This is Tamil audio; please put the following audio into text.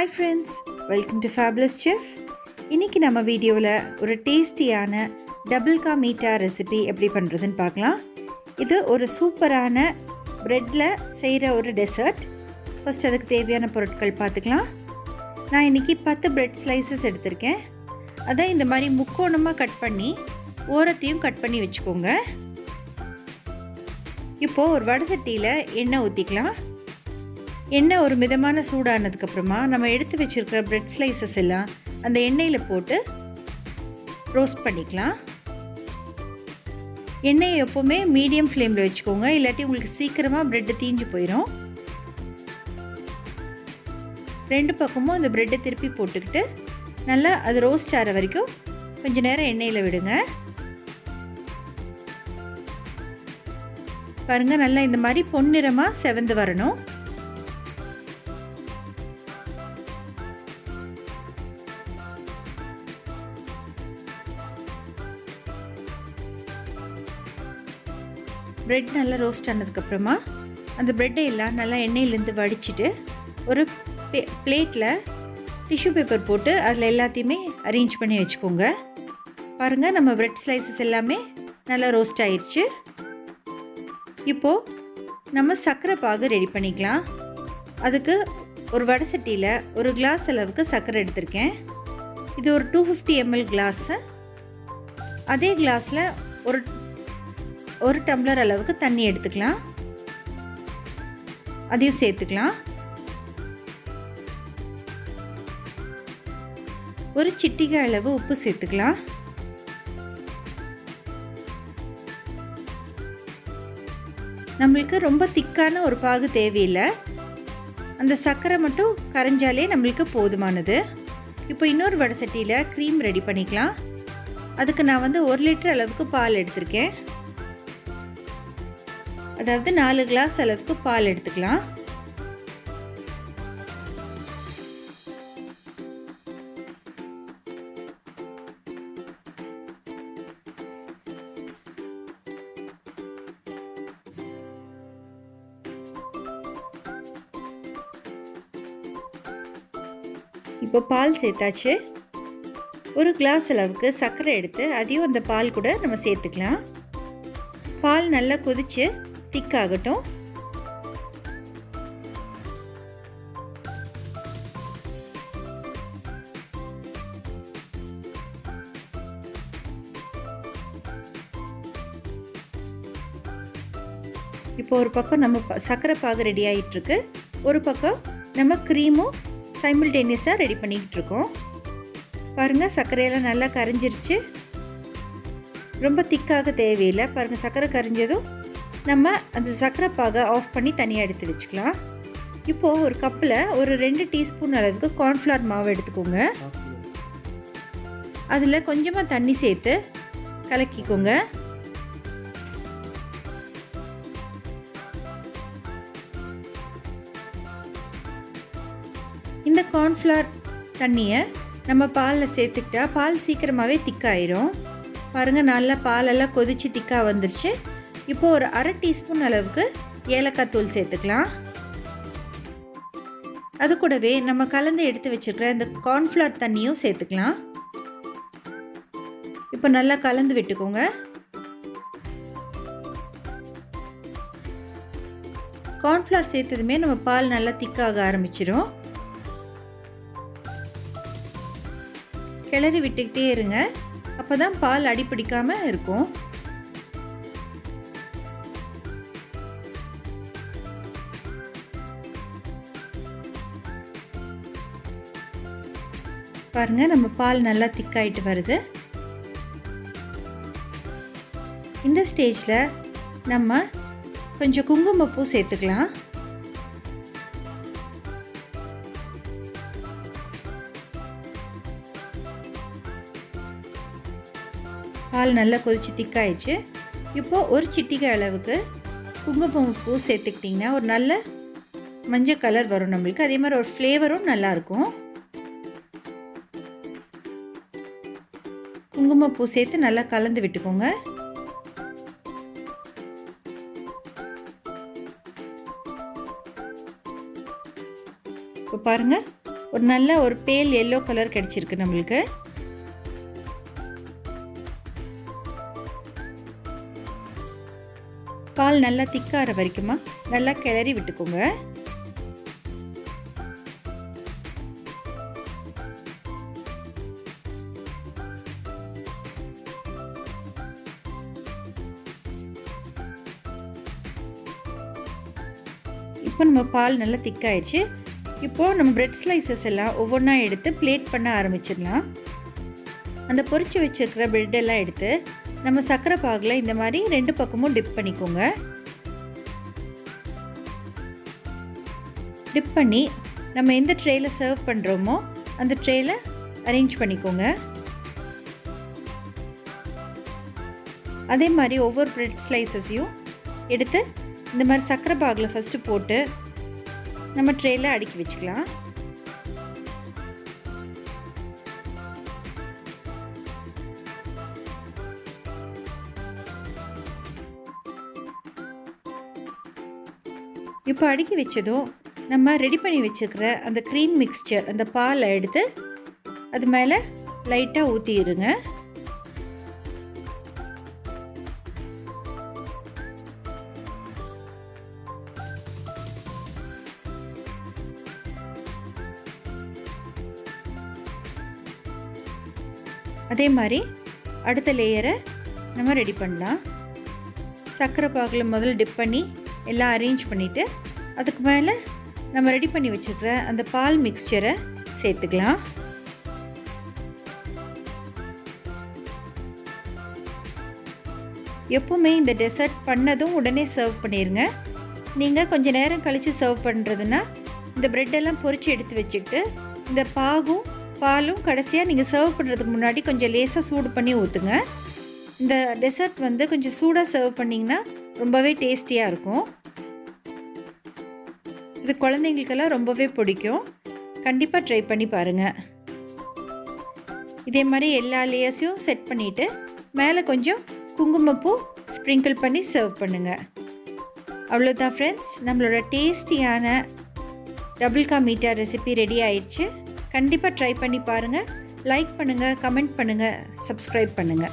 Hi friends, welcome to Fabulous Chef. இன்னைக்கு நம்ம வீடியோவில் ஒரு டேஸ்டியான டபுள் கா மீட்டா ரெசிபி எப்படி பண்ணுறதுன்னு பார்க்கலாம். இது ஒரு சூப்பரான ப்ரெட்டில் செய்கிற ஒரு டெசர்ட். ஃபர்ஸ்ட் அதுக்கு தேவையான பொருட்கள் பார்த்துக்கலாம். நான் இன்றைக்கி 10 ப்ரெட் ஸ்லைசஸ் எடுத்திருக்கேன். அதை இந்த மாதிரி முக்கோணமாக கட் பண்ணி ஓரத்தையும் கட் பண்ணி வச்சுக்கோங்க. இப்போது ஒரு வடை சட்டியில் எண்ணெய் ஊற்றிக்கலாம். எண்ணெய் ஒரு மிதமான சூடானதுக்கப்புறமா நம்ம எடுத்து வச்சுருக்கிற ப்ரெட் ஸ்லைசஸ் எல்லாம் அந்த எண்ணெயில் போட்டு ரோஸ்ட் பண்ணிக்கலாம். எண்ணெயை எப்போவுமே மீடியம் ஃப்ளேமில் வச்சுக்கோங்க, இல்லாட்டி உங்களுக்கு சீக்கிரமாக ப்ரெட்டு தீஞ்சு போயிடும். ரெண்டு பக்கமும் அந்த ப்ரெட்டை திருப்பி போட்டுக்கிட்டு நல்லா அது ரோஸ்ட் ஆகிற வரைக்கும் கொஞ்சம் நேரம் எண்ணெயில் விடுங்க. பாருங்கள், நல்லா இந்த மாதிரி பொன்னிறமாக செவந்து வரணும். ப்ரெட் நல்லா ரோஸ்ட் ஆனதுக்கப்புறமா அந்த ப்ரெட்டை எல்லாம் நல்லா எண்ணெயிலேருந்து வடிச்சிட்டு ஒரு பிளேட்டில் டிஷ்யூ பேப்பர் போட்டு அதில் எல்லாத்தையுமே அரேஞ்ச் பண்ணி வச்சுக்கோங்க. பாருங்கள், நம்ம ப்ரெட் ஸ்லைசஸ் எல்லாமே நல்லா ரோஸ்ட் ஆயிடுச்சு. இப்போது நம்ம சர்க்கரை பாகு ரெடி பண்ணிக்கலாம். அதுக்கு ஒரு வடை சட்டியில் ஒரு கிளாஸ் அளவுக்கு சர்க்கரை எடுத்திருக்கேன். இது ஒரு 250 ml கிளாஸு. அதே கிளாஸில் ஒரு டம்ளர் அளவுக்கு தண்ணி எடுத்துக்கலாம். அதையும் சேர்த்துக்கலாம். ஒரு சிட்டிகை அளவு உப்பு சேர்த்துக்கலாம். நம்மளுக்கு ரொம்ப திக்கான ஒரு பாகு தேவையில்லை, அந்த சர்க்கரை மட்டும் கரைஞ்சாலே நம்மளுக்கு போதுமானது. இப்போ இன்னொரு வடை சட்டியில் க்ரீம் ரெடி பண்ணிக்கலாம். அதுக்கு நான் 1 லிட்டர் அளவுக்கு பால் எடுத்திருக்கேன். அதாவது 4 கிளாஸ் அளவுக்கு பால் எடுத்துக்கலாம். இப்போ பால் சேர்த்தாச்சு. ஒரு கிளாஸ் அளவுக்கு சர்க்கரை எடுத்து அதையும் அந்த பால் கூட நம்ம சேர்த்துக்கலாம். பால் நல்லா கொதிச்சு திக்காகட்டும். இப்போ ஒரு பக்கம் நம்ம சர்க்கரை பாகு ரெடி ஆகிட்டு இருக்கு, ஒரு பக்கம் நம்ம க்ரீமும் சைமில்டேனியஸாக ரெடி பண்ணிக்கிட்டு இருக்கோம். பாருங்கள், சர்க்கரையெல்லாம் நல்லா கரைஞ்சிருச்சு. ரொம்ப திக்காக தேவையில்லை. பாருங்கள், சர்க்கரை கரைஞ்சதும் நம்ம அந்த சர்க்கரை பாகை ஆஃப் பண்ணி தனியாக எடுத்து வச்சுக்கலாம். இப்போது ஒரு கப்பில் ஒரு 2 டீஸ்பூன் அளவுக்கு கார்ன்ஃப்ளவர் மாவு எடுத்துக்கோங்க. அதில் கொஞ்சமாக தண்ணி சேர்த்து கலக்கிக்கோங்க. இந்த கார்ன்ஃப்ளவர் தண்ணியை நம்ம பாலில் சேர்த்துக்கிட்டா பால் சீக்கிரமாகவே திக்காயிரும். பாருங்கள், நல்லா பாலெல்லாம் கொதித்து திக்காக வந்துருச்சு. இப்போது ஒரு 1/2 டீஸ்பூன் அளவுக்கு ஏலக்காய் தூள் சேர்த்துக்கலாம். அது கூடவே நம்ம கலந்து எடுத்து வச்சுருக்கிற இந்த கார்ன்ஃப்ளவர் தண்ணியும் சேர்த்துக்கலாம். இப்போ நல்லா கலந்து விட்டுக்கோங்க. கார்ன்ஃப்ளவர் சேர்த்ததுமே நம்ம பால் நல்லா திக்காக ஆரம்பிச்சிடும். கிளறி விட்டுக்கிட்டே இருங்க, அப்போ தான் பால் அடிப்பிடிக்காமல் இருக்கும். பாருங்கள், நம்ம பால் நல்லா திக்காயிட்டு வருது. இந்த ஸ்டேஜில் நம்ம கொஞ்சம் குங்குமப்பூ சேர்த்துக்கலாம். பால் நல்லா கொதிச்சு திக்காயிடுச்சு. இப்போது ஒரு சிட்டிகை அளவுக்கு குங்குமப்பூ சேர்த்துக்கிட்டிங்கன்னா ஒரு நல்ல மஞ்சள் கலர் வரும் நம்மளுக்கு. அதே மாதிரி ஒரு ஃப்ளேவரும் நல்லாயிருக்கும். குங்குமப்பூ சேர்த்து நல்லா கலந்து விட்டுக்கோங்க. இப்போ பாருங்கள், ஒரு நல்ல ஒரு பேல் எல்லோ கலர் கிடச்சிருக்கு நம்மளுக்கு. பால் நல்லா திக்காகிற வரைக்குமா நல்லா கிளறி விட்டுக்கோங்க. இப்போ நம்ம பால் நல்லா திக்காயிடுச்சு. இப்போது நம்ம பிரெட் ஸ்லைசஸ் எல்லாம் ஒவ்வொன்றா எடுத்து பிளேட் பண்ண ஆரம்பிச்சிடலாம். அந்த பொரிச்சு வச்சுருக்கிற பிரெட்டெல்லாம் எடுத்து நம்ம சர்க்கரை பாகில் இந்த மாதிரி 2 பக்கமும் டிப் பண்ணிக்கோங்க. டிப் பண்ணி நம்ம எந்த ட்ரேயில் சர்வ் பண்ணுறோமோ அந்த ட்ரேயில் அரேஞ்ச் பண்ணிக்கோங்க. அதே மாதிரி ஒவ்வொரு பிரெட் ஸ்லைசஸையும் எடுத்து இந்த மாதிரி சர்க்கரை பாகில் ஃபஸ்ட்டு போட்டு நம்ம ட்ரேயில் அடுக்கி வச்சுக்கலாம். இப்போ அடுக்கி வச்சதும் நம்ம ரெடி பண்ணி வச்சுருக்கிற அந்த க்ரீம் மிக்ஸ்சர் அந்த பாலை எடுத்து அது மேலே லைட்டாக ஊற்றிடுங்க. அதே மாதிரி அடுத்த லேயரை நம்ம ரெடி பண்ணலாம். சர்க்கரை பாகில் முதல்ல டிப் பண்ணி எல்லாம் அரேஞ்ச் பண்ணிவிட்டு அதுக்கு மேலே நம்ம ரெடி பண்ணி வச்சுருக்கிற அந்த பால் மிக்ஸ்சரை சேர்த்துக்கலாம். எப்போவுமே இந்த டெசர்ட் பண்ணதும் உடனே சர்வ் பண்ணிடுங்க. நீங்கள் கொஞ்சம் நேரம் கழித்து சர்வ் பண்ணுறதுன்னா இந்த ப்ரெட்டெல்லாம் பொரித்து எடுத்து வச்சுக்கிட்டு இந்த பாலும் கடைசியாக நீங்கள் சர்வ் பண்ணுறதுக்கு முன்னாடி கொஞ்சம் லேசாக சூடு பண்ணி ஊற்றுங்க. இந்த டெசர்ட் வந்து கொஞ்சம் சூடாக சர்வ் பண்ணிங்கன்னா ரொம்பவே டேஸ்டியாக இருக்கும். இது குழந்தைங்களுக்கெல்லாம் ரொம்பவே பிடிக்கும். கண்டிப்பாக ட்ரை பண்ணி பாருங்கள். இதே மாதிரி எல்லா லேயர்ஸையும் செட் பண்ணிவிட்டு மேலே கொஞ்சம் குங்குமப்பூ ஸ்ப்ரிங்கிள் பண்ணி சர்வ் பண்ணுங்கள். அவ்வளோதான் ஃப்ரெண்ட்ஸ், நம்மளோட டேஸ்டியான டபுள் கா மீட்டா ரெசிபி ரெடி ஆயிடுச்சு. கண்டிப்பாக ட்ரை பண்ணி பாருங்கள். லைக் பண்ணுங்கள், கமெண்ட் பண்ணுங்கள், சப்ஸ்கிரைப் பண்ணுங்கள்.